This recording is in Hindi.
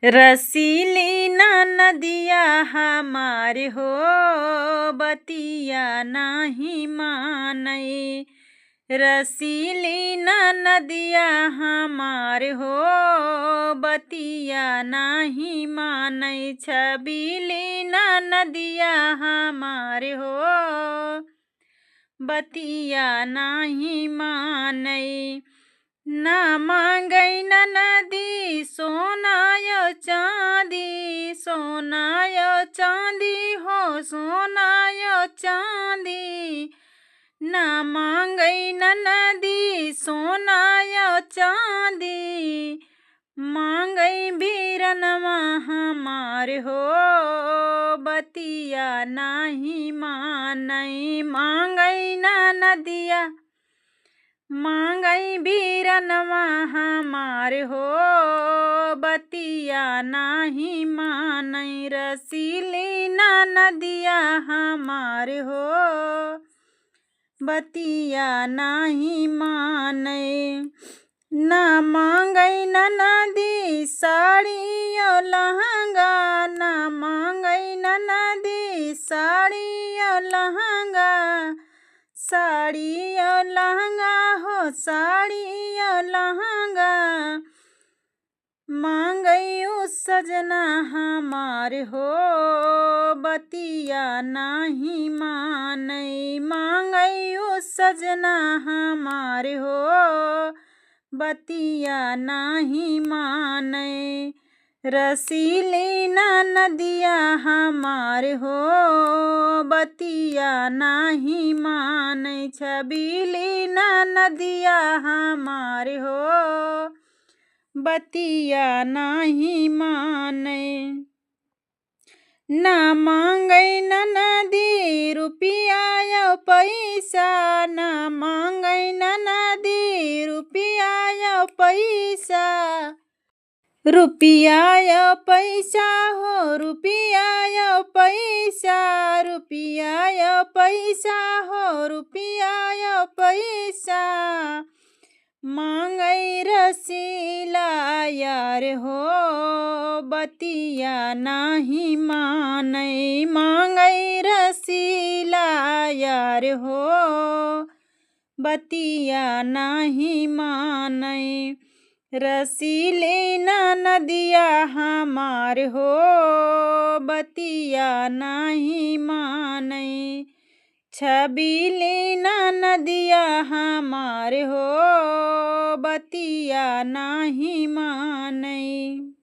रसीली नदिया हमार हो बतिया नाही मानई। रसीली नदिया हमार हो बतिया नाही मानई। छबीली नदिया हमार हो बतिया नाही मानई। ना मांगई नदी सोनायो चांदी, सोनायो चांदी हो सोनायो चांदी। ना मांगई नदी सोनायो चांदी, मांगई बीरनवा हमार हो बतिया नाही मानई। मांगई नदिया मांगई बीरनवा हमार हो बतिया नाही मानई। रसीली नदिया हमार हो बतिया नाही मानई। ना मांगई नदी साड़ियो लहंगा, ना मांगई नदी साड़ियो लहंगा। साड़ियो लहंगा हो साड़ियो लहंगा, मांगई सजना हमार हो बतिया नाही मानई। मांगई सजना हमार हो बतिया नाही मानई। रसीली नदिया हमार हो बतिया नाही मानई। छबीली नदिया हमार हो बतिया नाही मानई। ना मांगई नदी रुपया या पैसा, ना मांगई नदी रुपया या पैसा। रुपया या पैसा हो रुपया या पैसा, रुपया या पैसा हो रुपया या पैसा। मांगई रसीला यार हो बतिया नाही मानई। मांगई रसीला यार हो बतिया नाही मानई। रसीली नदिया हमार हो बतिया नाही मानई। छबीली नदिया हमार हो बतिया नाही मानई।